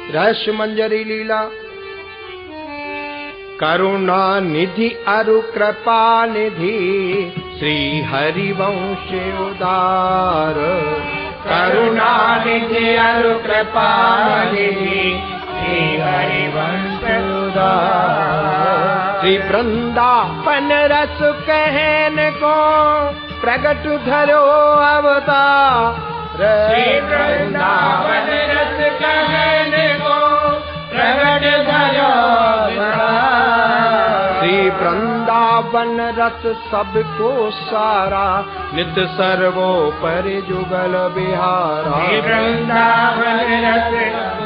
रहस्य मंजरी लीला। करुणा निधि अरु कृपा निधि श्री हरिवंश उदार। करुणा निधि अरु कृपा निधि श्री हरिवंश उदार। श्री वृंदावन रस कहन को प्रगट धरो अवतार। श्री वृंदावन रस कहन को प्रगट धरो अवतार। श्री वृंदावन रस सबको सारा नित सर्वोपरि जुगल बिहारा। श्री वृंदावन रस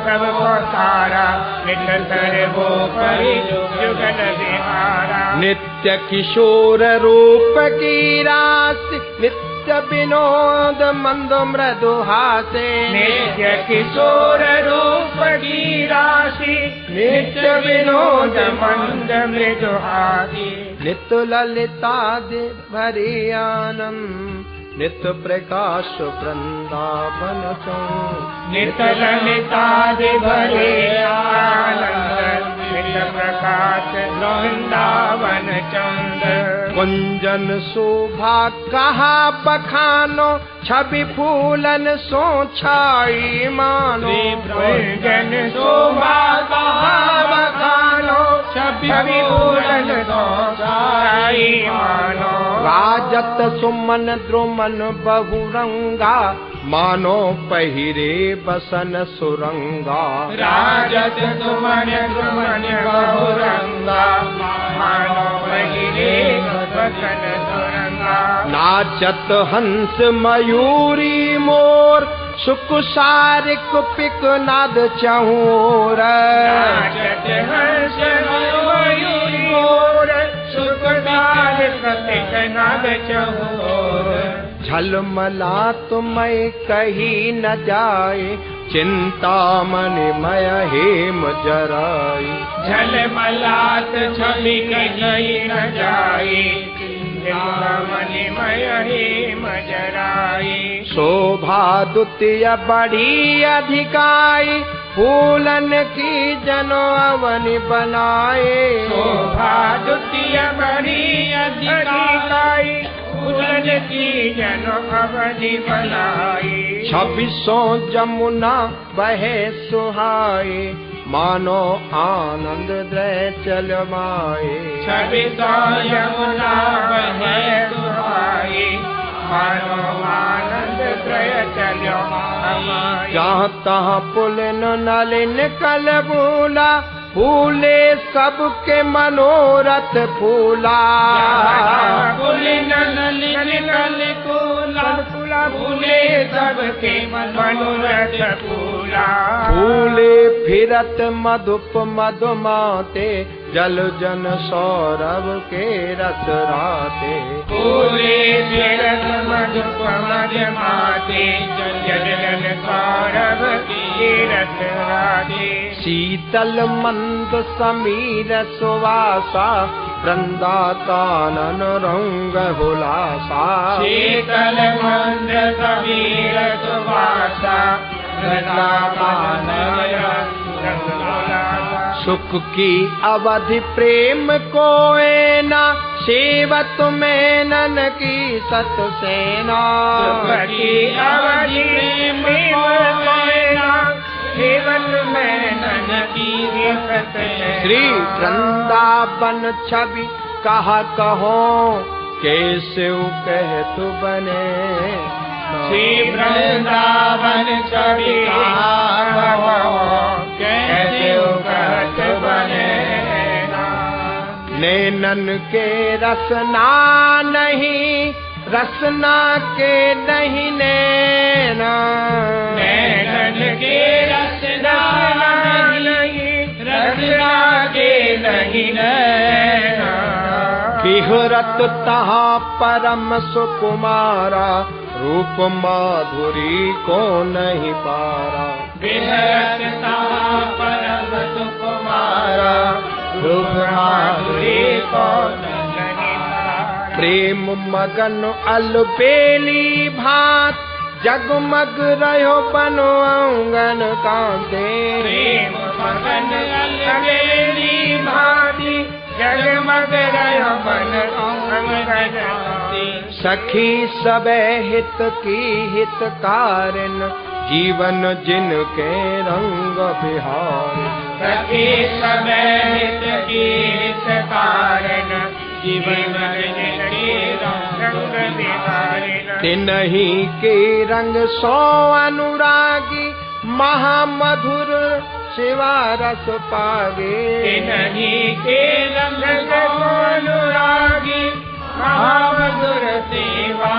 सबको सारा नित सर्वोपरि जुगल बिहारा। नित्य किशोर रूप की राशि नित्य विनोद मंद मृदु हासे। नित्य किशोर रूप की राशि नित्य विनोद मंद मृदु हासे। नित्य ललिता दे भरे आनंद नित्य प्रकाश वृंदावन चौं। नित्य ललिता दे भरे आनंद नित्य प्रकाश वृंदावन चंद। कुंजन शोभा कहा बखानो छवि फूलन सो छाई मानो। कुंजन शोभा कहा बखानो छवि फूलन सो छाई मानो। राजत सुमन द्रुमन बहुरंगा मानो पहिरे बसन सुरंगा। राजत सुमन द्रुमन बहुरंगा मानो पहिरे बसन सुरंगा। नाचत हंस मयूरी मोर सुख सारिक पिक नाद चहूर। नाचत हंस मयूरी मोर सुख सारिक पिक नाद चहूर। झलमला तुम्हें कही न जाए चिंता मन मय हेम जराई। झलमलात छवि कही न जाए चिंता मन मय हेम जराई। शोभा द्वितीय बड़ी अधिकाई फूलन की जनो अवनि बनाए। शोभा द्वितीय बड़ी अधिकाई फूलन की जनो अवनि बनाई। छब्बीसों जमुना बहे सुहाए मानो आनंद दृढ़ चल माए। छब्बीसों जमुना बहे सुहाए मानो आनंद दृढ़ चल माए। जहाँ तहाँ पुलिन नलिन कल बूला फूले सबके मनोरथ फूला। पुलिन नलिन कल फूला फूले सबके मनोरथ फूला। फूले फिरत मधुप मधुमाते जल जन सौरभ के रस राते। फूले फिरत मधुप मधुमाते जल जन सौरभ के रस राते। शीतल मंद समीर सुवासा वृंदाकानन रंग हुलासा। शीतल मंद समीर सुवासा वृंदाकानन रंग हुलासा। सुख की अवधि प्रेम कोए ना सेवत में नन की सत सेना। सुख की अवधि प्रेम कोए ना सेवत में नन की सत सेना। श्री वृंदावन छवि कहा कहो कैसे कहत बने। श्री वृंदावन छवि कहा कहो कैसे कहत बने। नैनन के रसना नहीं रसना के नहीं नैना। नैनन के रसना नहीं रसना के नहीं नैना। बिहरत तहाँ परम सुकुमारा रूप माधुरी को नहीं पारा। बिहरत तहाँ परम सुकुमारा रूप माधुरी को नहीं पारा। प्रेम मगन अलबेली भात जगमग रहो बनो आंगन कांते। प्रेम बेली भांति जगमग रहो मन अंगद भांति। सखी सबे हित की हित कारण जीवन जिनके रंग बिहार। सखी सबे हित की हित कारण जीवन जिनके रंग बिहार। तिन्हीं के रंग सो अनुरागी महामधुर सेवा रस पागे। तिन्हीं के रंग सो अनुरागी महामधुर सेवा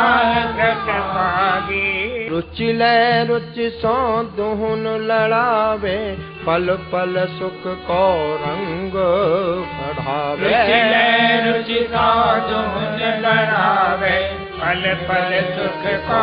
रस पागे। रुचि ले रुचि सो दुहुन लड़ावे पल पल सुख को रंग बढ़ावे। रुचि ले रुचि सो दुहुन लड़ावे पल पल सुख को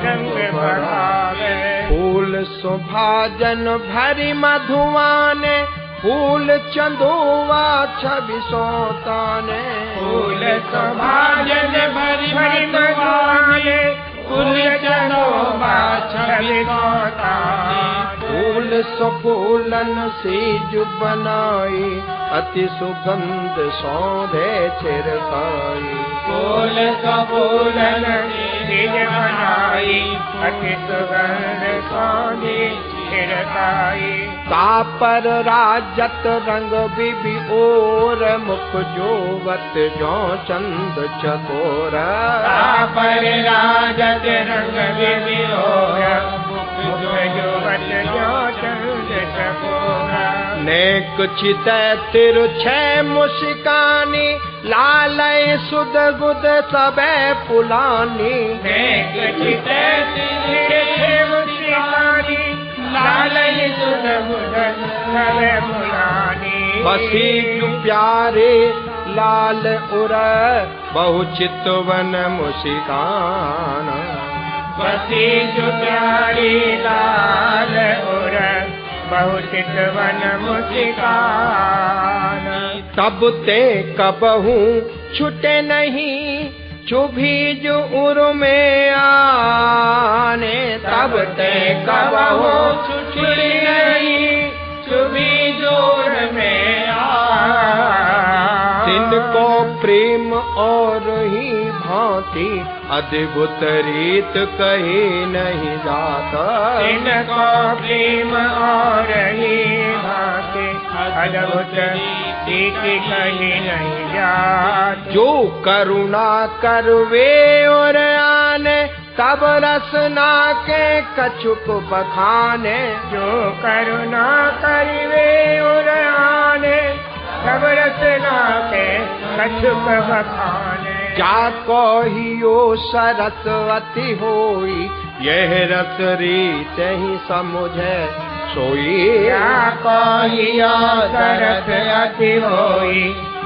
रंग बढ़ावे। फूल सुभाजन भरी मधुआने फूल चंदुआ छवि सोताने। फूल सुभाजन भरी मधुआने फूल चंदुआ छवि सोताने। फूल सुफूलन सीज बनाई अति सुगंध सौंधे छिड़काई। फूल सुफूलन सीज बनाई अति सुगंध सौंधे छिड़काई। तापर राजत रंग बिबी और मुख जोवत जो चंद चकोर। तापर राजत रंग बिबी और मुख जोवत जो चंद चकोर। नेक चित तिरुछे मुस्कानी लालय सुध गुद सबे पुलानी। नेक चित तिरुछे मुस्कानी लालय सुध गुद सबे पुलानी। बसी जो प्यारे लाल उर बहु चितवन मुस्कान। बसी जो प्यारी लाल उर बहु चितवन मुस्कान। तब ते कबहू छुटे नहीं चुभी जो उर में आने। तब ते कबहू छुटे नहीं चुभी जोर में आने। तिनको प्रेम और ही भांति अद्भुत रीत कही नहीं जाता। तिनको प्रेम और ही भांति अद्भुत रीत कही नहीं जाता। जो करुणा करवे और आने तब रसना के कछुक बखाने। जो करुणा करवे और आने तब रसना के कछुक बखाने। जाको हियो सरस अति होई यह रस रीत ही समुझे सोई। जाको हियो सरस अति होई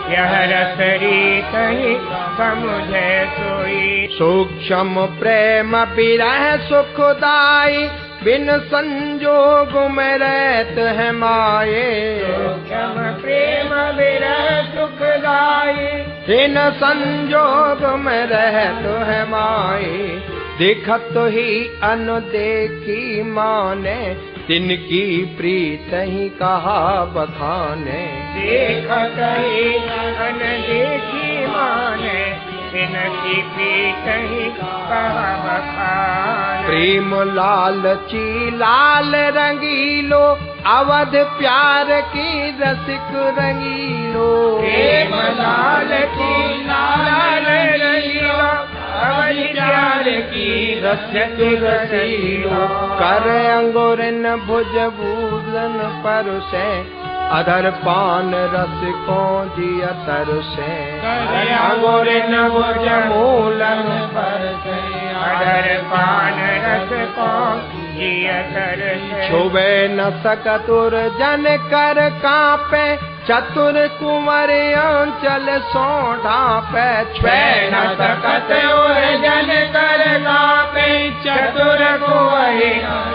यह रस रीत ही समुझे सोई। सूक्ष्म प्रेम विरह सुखदाई बिन संजोग में रहत है माये। सूक्ष्म प्रेम विरह सुखदाई बिन संजोग में रहत है माये। देखत ही अनदेखी माने तिनकी प्रीत ही कहा बखाने। देखत ही अनदेखी माने तिनकी प्रीत ही कहा बखाने। प्रेम लालची लाल रंगीलो अवध प्यार की रसिक रंगीलो। प्रेम लालची लाल रंगीलो अवध प्यार की रसिक रसीलो। कर अंगुरन भुज भूलन परुसे अधर पान रस को जिया तरसे। अंगुरन भुज मूलन परसे अधर पान रस को जिया तरसे। छुबे न सकतुर जन कर कांपे चतुर कुंवर अंचल सो ढापे। छुबे न सकतुर जन कर कांपे चतुर कुंवर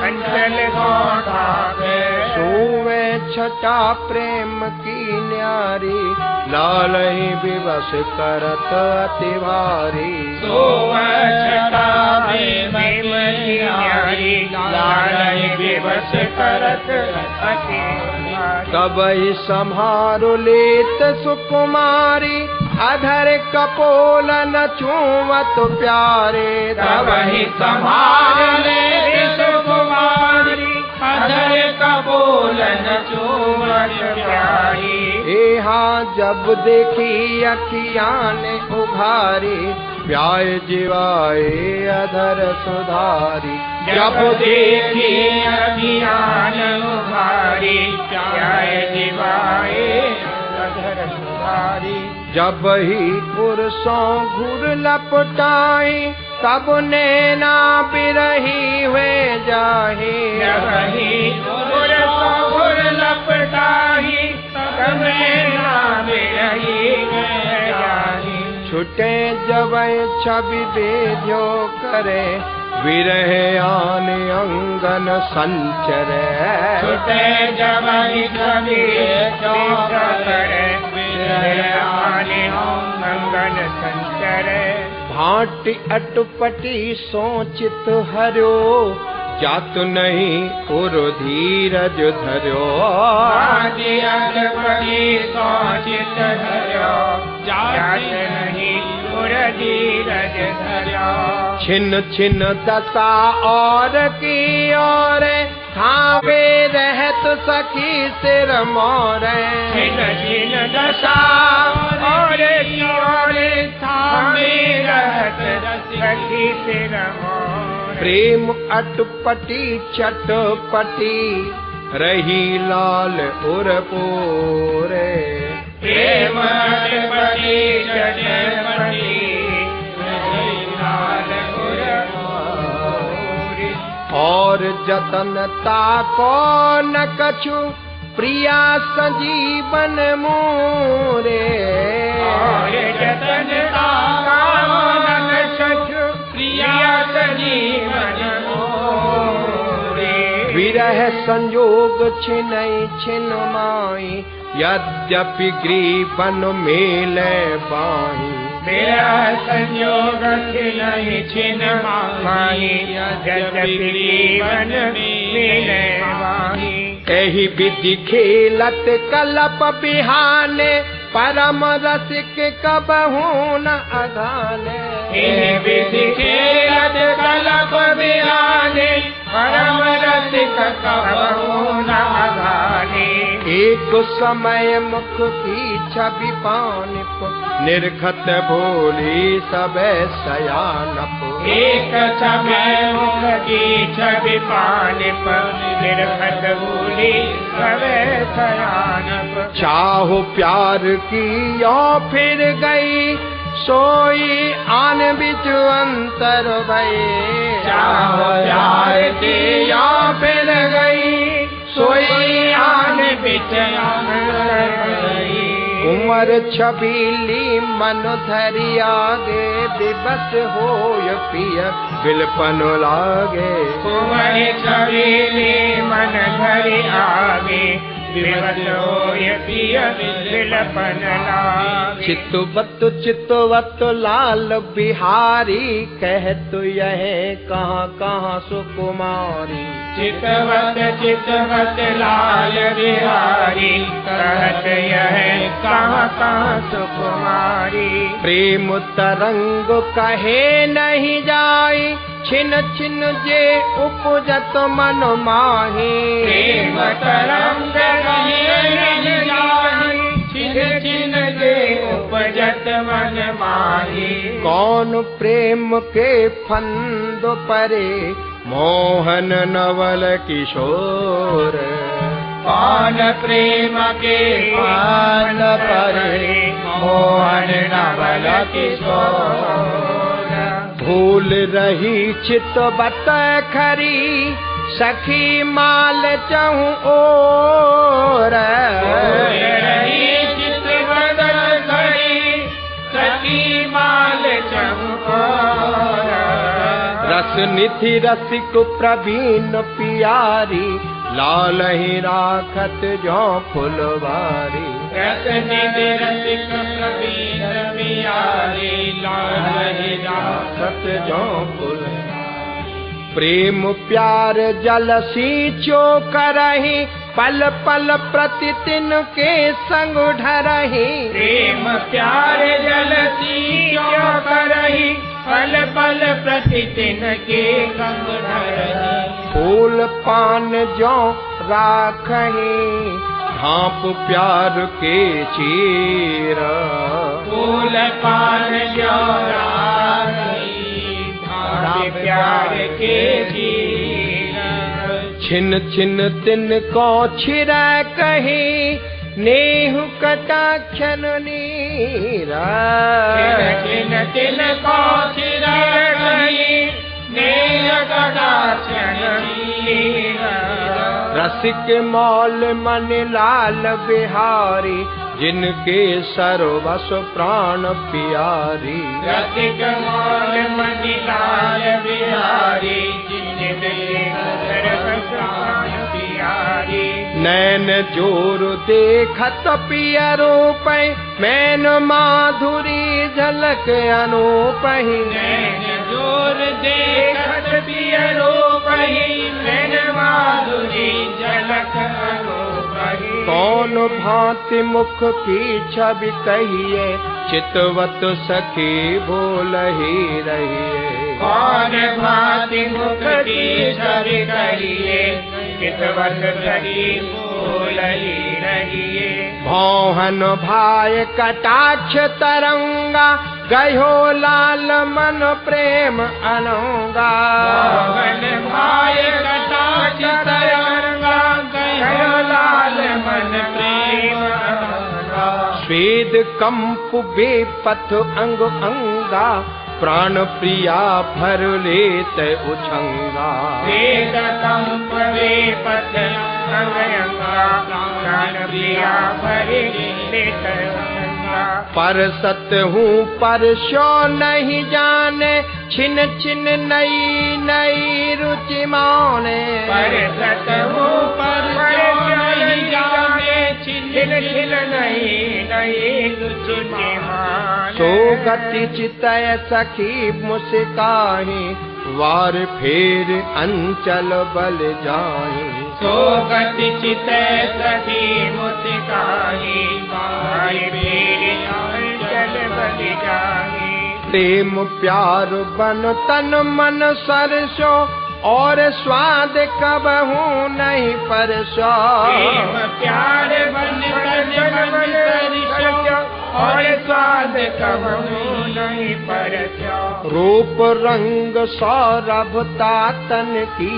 अंचल सो ढापे। सोवे छटा प्रेम की न्यारी लाल ही विवश करत अति भारी। सोवे छटा प्रेम की न्यारी लाल ही विवश करत अति भारी। तब ही संहारो लेत सुकुमारी, अधर कपोल न छुवत प्यारे। तब ही संहार लेत सुकुमारी, अधर कपोल न छुवत प्यारी। यहाँ जब देखी अखियाँ ने उघारी, प्याय जीवाए अधर सुधारी। जब देखी अखियाँ ने उघारी, प्याय जीवाए अधर सुधारी। जब ही पुरुषों घुर लपटाई, तब नैना बिरही हुए जाही। जब ही पुरुषों घुर लपटाई, तब नैना बिरही हुए जाही। छुटे जब छवि बेध्यो करे, विरह आन अंगन संचरे। छुटे जब छवि बेध्यो करे, विरह आन अंगन संचरे। भांति अटपटी सोचित हर्यो, जातु नहीं उर धीरज धर्यो। भांति अटपटी सोचित हर्यो, जातु नहीं उर धीरज धर्यो। छिन छिन दशा और की ओर, थावे रहत सखी सिर मोरे। छिन छिन दशा और की ओर, थावे रहत सखी सिर मोरे। प्रेम अटपटी चटपटी, रही लाल उर पोरे। प्रेम अटपटी चटपटी, रही लाल उर पोरे। और जतनता को न कछु, प्रिया संजीवन मोरे। और जतनता को न कछु, प्रिया संजीवन मोरे। विरह संयोग छिनई छिन माई, यद्यपि ग्रीवन मेले बाही। विरह संयोग छिनई छिन माई, यद्यपि ग्रीवन मेले बाही। एहि विधि खेलत कलप बिहाने, परम रसिक कबहू न अघाने। एहि विधि खेलत कलप बिहाने, परम रसिक कबहू न अघाने। एक समय मुख की छवि पानिप, निर्खत भोली सबे सयानप। एक समय मुख की छवि पानिप, निर्खत भोली सबे सयानप। चाहो प्यार की यो फिर गई, सोई आन बिच अंतर भई। चाहो प्यार की यो फिर गई, सोई आन बिच अंतर भई। उमर छबीली मन धरि आगे, विबस होय पिय बिलपन लागे। उमर छबीली मन धरि आगे, विबस होय पिय बिलपन लागे। चितवत लाल बिहारी, कहत यह कहाँ कहाँ सुकुमारी। चितवत लाल बिहारी, कहत यह कहाँ कहाँ सुकुमारी। प्रेम तरंग कहे नहीं जाई, छिन छिन जे उपजत मन माही। प्रेम तरंग कहे नहीं जाई, छिन छिन जे उपजत मन माही। कौन प्रेम के फंद परे, मोहन नवल किशोर। कौन प्रेम के फंद परे, मोहन नवल किशोर। भूल रही चितवत खरी, सखी माल चहु ओर। रही चितवत खरी, सखी माल चहु ओर। रस निधि रसिक प्रवीण पियारी, लाल ही राखत जो फुलवारी। रस निधि रसिक प्रवीण पियारी, लाल ही राखत जो फुल। प्रेम प्यार जल सींचो करही, पल पल प्रति तिन के संग ढरही। प्रेम प्यार जलती क्यों करही, पल पल प्रति तिन के संग ढरही। फूल पान जो राखही, ढांप प्यार के चीरा। फूल पान जो राखही, ढांप प्यार के चीरा। छिन छिन तिन को छिरा कही, नेहु कटाक्षन नीरा। छिन छिन को छिरा कही, नेह कटाक्षन नीरा। रसिक मौल मन लाल बिहारी, जिनके सर्वस प्राण प्यारी। रसिक मौल मन लाल बिहारी, जिनके सर्वस प्राण प्यारी। नैन जोर देखत पिया रूपै, मैन माधुरी झलक अनूपहि। नैन जोर देखत पिया रूपहि, मैन माधुरी झलक अनूपहि। कौन भांति मुख की छवि कहिए, चितवत सखी बोलही रहिए। कौन भांति मुख की छवि कहिए, चितवत सखी बोलही रहिए। भौहन भाय कटाक्ष तरंगा, गयो लाल मन प्रेम अनंगा। भौहन भाय कटाक्ष तरंगा, गयो लाल मन प्रेम अनंगा। स्वेद कंप बेपथ अंग अंगा, प्राण प्रिया भर लेत उछंगा। स्वेद कंप बेपथ अंग अंगा, प्राण प्रिया भर लेत उछंगा। परसत हूँ परसो नहीं जाने, छिन छिन नई नई रुचि माने। परसत हूँ परसो नहीं जाने, छिन छिन नई नई रुचि माने। सो गति चितय सखी मुस्काही, वार फेर अंचल बल जाही। सो गति चितय सखी मुस्काही, वार फेर अंचल बल जाही। प्रेम प्यार बन तन मन सरसो, और स्वाद कबहू नहीं परसो। प्रेम प्यार बन तन मन सरसो, और स्वाद कबहू नहीं परसो। रूप रंग सौरभता तन की,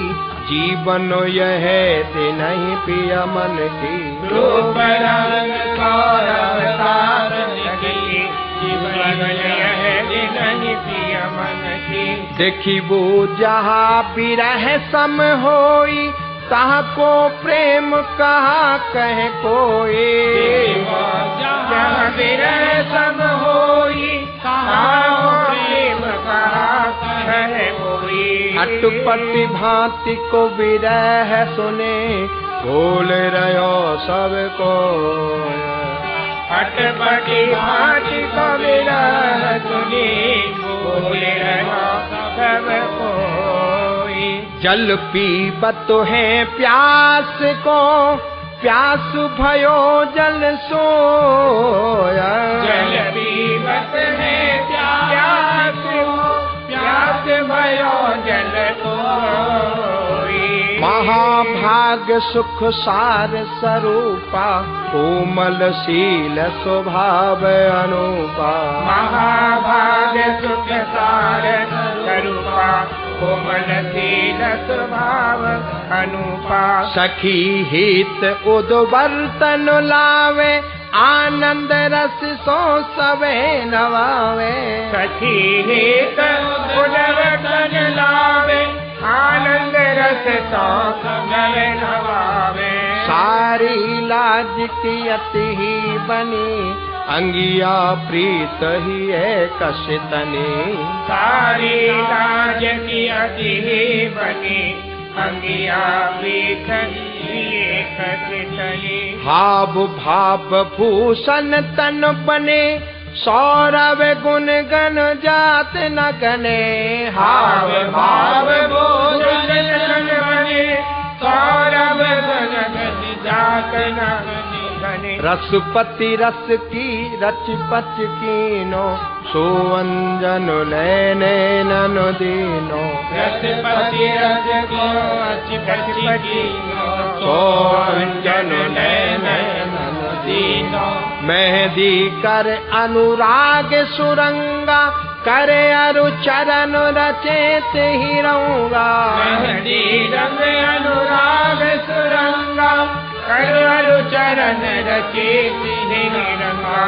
जीवन यह दे नहीं पिया मन की। रूप रंग सौरभता तन की, जीवन यह दे नहीं पिया मन की। देखी वो जहाँ बिरह सम होई, तहाँ को प्रेम कहा कहे कोई। जहाँ विरह सम होई, तहाँ प्रेम कहा कहे कोई। अटपटी भांति को विरह सुने, बोल रहो सबको। अटपटी भांति को विरह सुने, बोल रहो सबको। जल पीबत है प्यास को, प्यास भयो जल सोया। जल पीबत है प्यास को, प्यास भयो जल सोई। महाभाग सुख सार स्वरूपा, कोमल शील स्वभाव अनुपा। महाभाग सुख सार स्वरूपा, कोमल शील स्वभाव अनुपा। सखी हित उद्वर्तन लावे, आनंद रस सो सवे नवावे। सखी हित उद्वर्तन लावे, आनंद रस सो सवे नवावे। सारी लाज की अति ही बनी, अंगिया प्रीत ही है कशितनी। सारी लाज की अति ही बनी, अंगिया प्रीत ही है कशितनी। हाव भाव भूषण तन बने, सौरभ गुण गण जात न गने। हाव भाव भूषण तन बने, सौरभ गुण गण जात न बने। रसपति रस की रच पच कीनो, सो अंजन लेने नन दीनो। रसपति रस को रच पच कीनो, सो अंजन लेने नन दीनो। मेहदी कर अनुराग सुरंगा, करे अरु चरण रचेत ही रहूंगा। मेहदी रंग अनुराग सुरंगा, कर अरु चरण रचेत ही रहूंगा।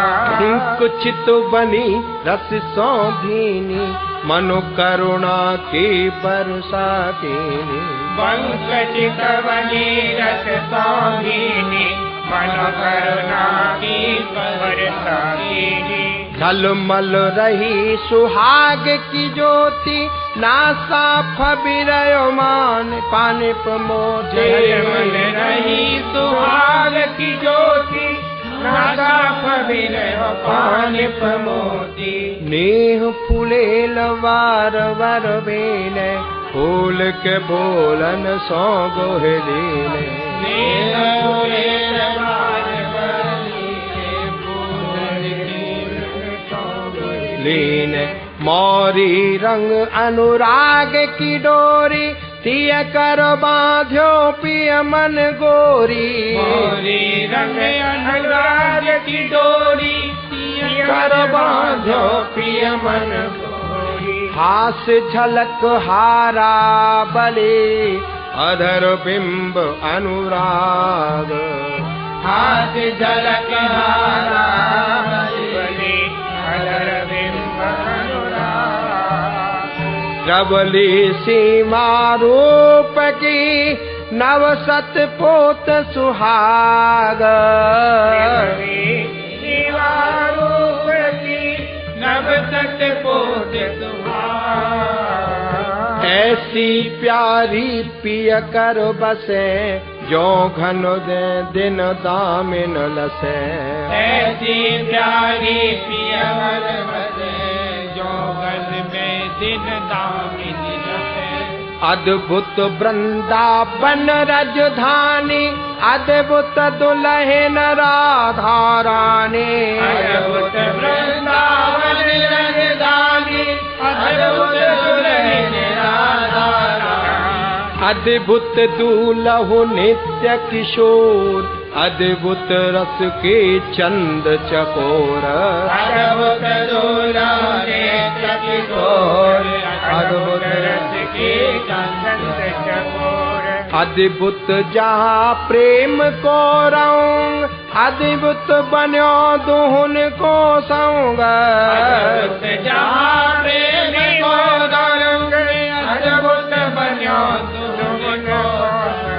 कुछ तो बनी रस सो भीनी, मनु करुणा की बरसा कीनी। पंकज बनी रस सो भीनी, मनु करुणा की बरसा कीनी। झलमल रही सुहाग की ज्योति, नासा फबिरयो मान पानिप मोती। झलमल रही सुहाग की ज्योति, नासा फबिरयो पानिप मोती। नेह फूलेल वार वर बेले, फूल के बोलन सो गोहलीले। नेह फूलेल वार लीन मोरी रंग अनुराग की डोरी, तिय कर बांध्यो पिय मन गोरी। मोरी रंग अनुराग की डोरी, तिय कर बांध्यो पिय मन गोरी। हास झलक हारा बले, अधर बिंब अनुराग। हास झलक हारा बले, अधर बिंब अनुराग। प्रबली सीमा रूप की, नव सत पोत सुहाग। शिवा रूप की, नव सत पोत सुहाग। ऐसी प्यारी पिय कर बसे, जो घन दिन दामिन लसे। ऐसी प्यारी पिय कर बसे, जो घन में दिन दामिन लसे। अद्भुत वृंदावन राजधानी, अद्भुत दुल्हन राधा रानी। अद्भुत वृंदावन राजधानी, अद्भुत दुल्हन राधा रानी। अद्भुत दूल्हो नित्य किशोर, अद्भुत रस के चंद चकोर। अद्भुत दूल्हो नित्य किशोर, अद्भुत रस के चंद चकोर। अद्भुत जहाँ प्रेम को रंग, अद्भुत बन्यो दुहुन को संग। अद्भुत जहाँ प्रेम को रंग, अद्भुत बन्यो दुहुन को संग।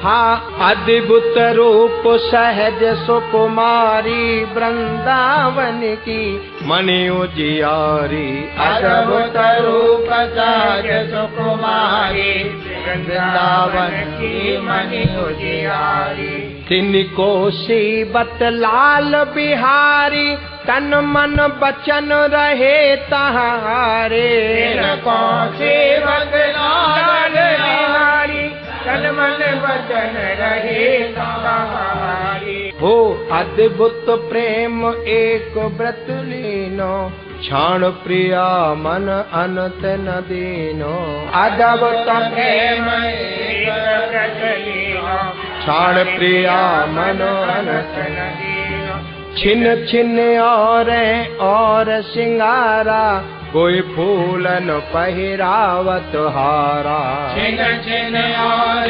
हाँ अद्भुत रूप सहज सुकुमारी, वृंदावन की मनि उजियारी। अद्भुत रूप सहज सुकुमारी, वृंदावन की मनि उजियारी। तिनको सीबत लाल बिहारी, तन मन बचन रहे तहारे। तिनको सेवक लाल बिहारी, तन मन बचन रहे तहारे। हो अद्भुत प्रेम एक व्रत लीनो, क्षण प्रिया मन अनंत न दीनो। अद्भुत प्रेम एक व्रत लीनो, क्षण प्रिया मन अनंत न दीनो। छिन छिन और सिंगारा, कोई फूलन पहिरावत हारा। छिन छिन और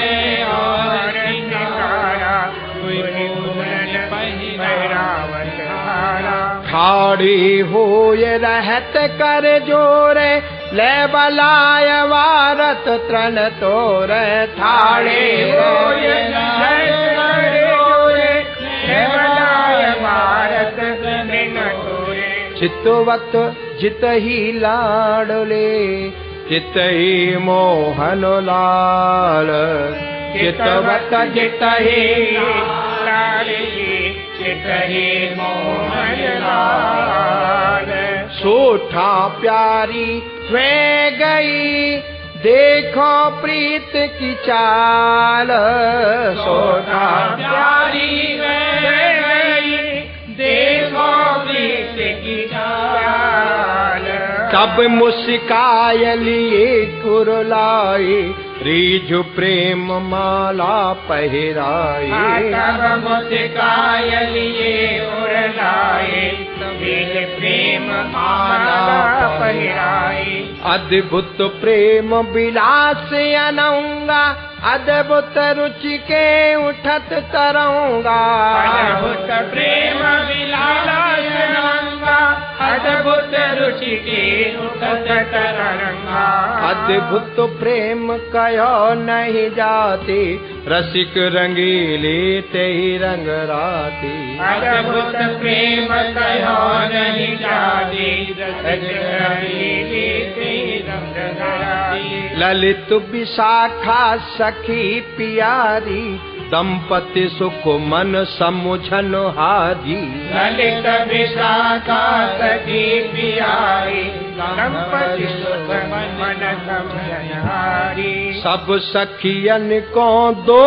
सिंगारा, कोई फूलन पहिरावत हारा। ठाड़ी होय रहत कर जोरे, ले बलाय वारत तृण तोरे। ठाड़े होय रहत कर जोरे, ले बलाय वारत तृण तोरे। चितवत जित ही लाडले, चित ही मोहन लाल। चितवत जित ही लाडले, चित ही मोहन लाल। सोठा प्यारी वे गई, देखो प्रीत की चाल, सोना प्यारी गई, देखो प्रीत की चाल। सब मुस्काय लिए कुरलाई, रीझु प्रेम माला पहराई। सब मुस्काय लिए कुरलाई, रीझु प्रेम माला पहराई। अद्भुत प्रेम विलास अनंगा, अद्भुत रुचि के उठत तरंगा। अद्भुत प्रेम विलास अनंगा, अद्भुत रुचि के उठत तरंगा। अद्भुत प्रेम कहो नहीं जाती, रसिक रंगीले ते ही रंग राती। अद्भुत प्रेम कहो नहीं जाती, रसिक रंगीले ते ही रंग राती। ललित विशाखा सखी प्यारी, दंपति सुख मन समुझन हारी। ललित विशाखा सखी प्यारी, दंपति सुख मन समुझन हारी। सब सखियन को दो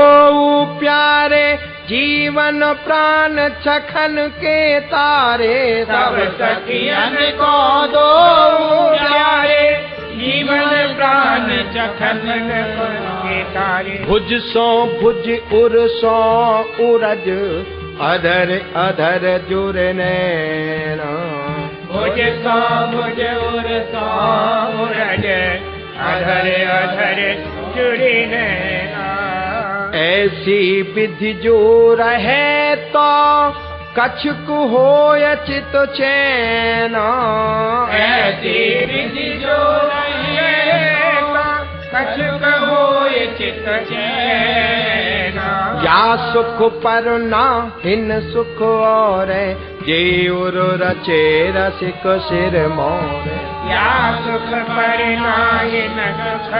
प्यारे, जीवन प्राण चखन के तारे। सब सखियन को दो प्यारे, जीवन प्राण चखन के तारे। भुज सो भुज उर सो उरज, अधर अधर जुर नैना। भुज सो भुज उर सो उरज, अधर अधर जुड़ी नैना। ऐसी विधि जो रहे तो, कछुक होय चित चैना। ऐसी विधि जो रहे तो, कछुक होय चित चैना। या सुख पर ना हिन सुख और, जे उर रचे रसिक सिर मोर। या सुख पर नाहि न सुख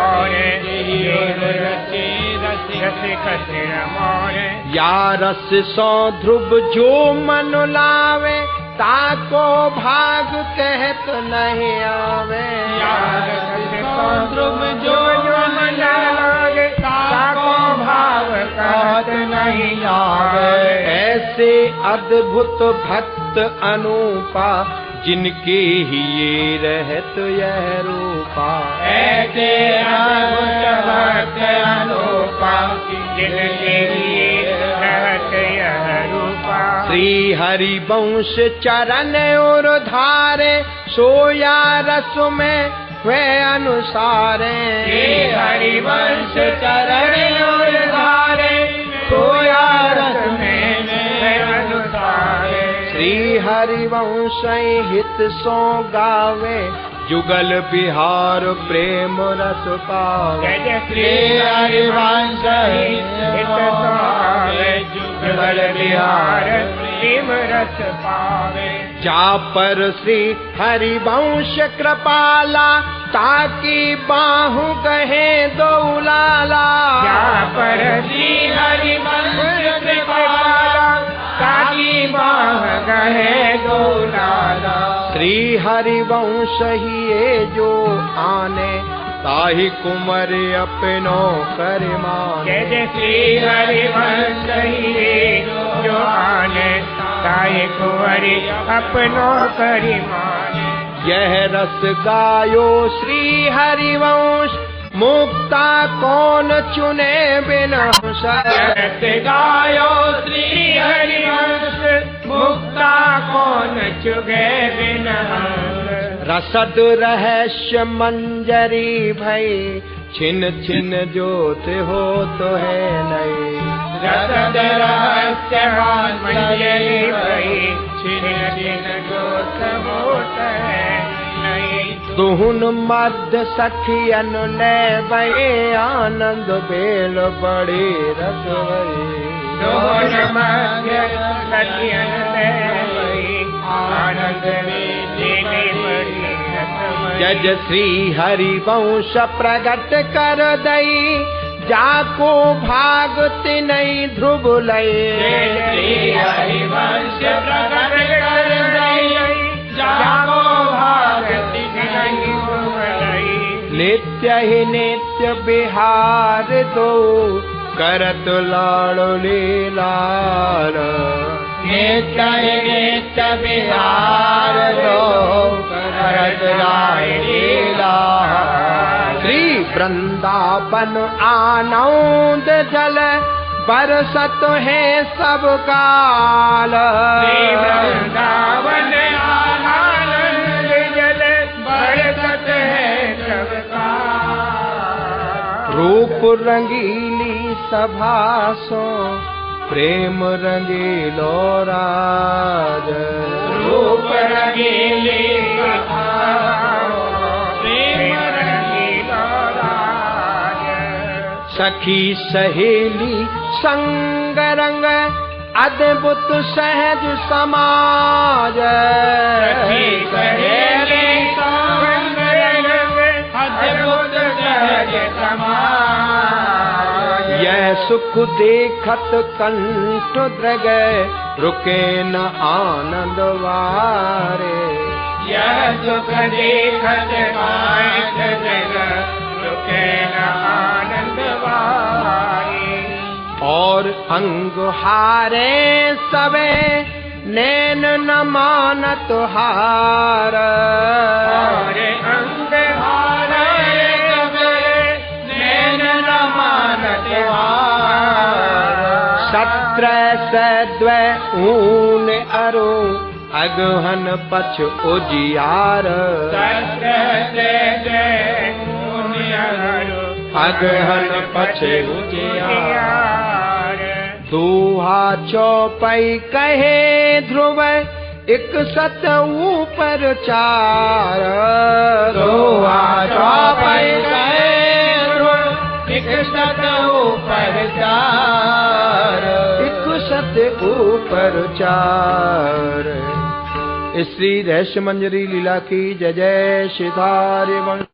और, जे उर रचे रसिक सिर मोर। या रस सो ध्रुव जो मन लावे, ताको भाग कहत नहीं आवे। या रस सो ध्रुव जो मन लावे, ताको भाव कहत नहीं आवे। ऐसे अद्भुत भक्त अनूपा, जिनके ही ये रहत यह रूपा। ऐसे अद्भुत भक्त अनूपा, जिनके ही रहत यह रूपा। श्री हरि वंश चरण और धारे, सोया रस में वे अनुसारे। श्री हरि वंश चरण और धारे, सोया रस में वे अनुसारे। श्री हरि वंश हित सो गावे, जुगल बिहार प्रेम रस पावे। जय श्री हरि वंश हित सो गावे, जुगल बिहार प्रेम रस पावे। जा पर श्री हरि वंश कृपाला, ताकि बाहु कहे दौलाला। जा पर श्री हरि वंश कृपाला, ताकि बाह कहे दौलाला। श्री हरि वंश ही ये जो आने, ताहि कुंवर अपनो कर माने। जय श्री हरि वंश ही जो आने, ताहि कुंवर अपनो कर माने। यह रस गायो श्री हरि वंश, मुक्ता कौन चुने बिन रस गायो श्री हरि वंश, मुक्ता कौन चुगे बिन हंस। रसद रहस्य मंजरी भई, छिन छिन जोत हो तो है नहीं। रसद रहस्य मंजरी भई, छिन छिन जोत होत है नहीं। दुहुन मध्य सखियन ले बे, आनंद बेल बड़ी रस भई। दुहुन मध्य सखियन ले बे, आनंद बेल बड़ी रस भई। जज श्री हरि वंश प्रगट कर दई, जाको भागति नहीं ध्रुव लय। श्री हरि वंश प्रगट कर दई, जाको भागति नहीं ध्रुव लय। ले नित्य ही नित्य बिहार दो करत लाड़ लीलार। नित्य ही नित्य बिहार दो करत लाड़ लीलार। श्री वृंदावन आनंद जल बरसत है सब काल। श्री वृंदावन आनंद जल बरसत है सब काल। रूप रंगीली सभा सो प्रेम रंगीलो राज। रूप रंगीली सभा प्रेम रंगीलो राज। सखी सहेली संग रंग अद्भुत सहज समाज। सखी सहेली संग रंग अद्भुत सहज समाज। यह सुख देखत कंठ द्रग रुके न आनंद वारे। यह सुख देखत कंठ द्रग रुके न आनंद वारे। और अंग हारे सबे नैन न मानत हार। और अंग हारे सबे नैन न मानत हार। सत्र सद्वै ऊन अरो अगहन पछ उजियार। सत्र सद्वै ऊन अरो अगहन पछ उजियार। दोहा चौपाई कहे ध्रुव एक सत ऊपर चार। दोहा चौपाई कहे ध्रुव एक सत ऊपर चार। एक सत ऊपर चार। श्री रहस्य मंजरी लीला की जय जय सिधार्य वंश।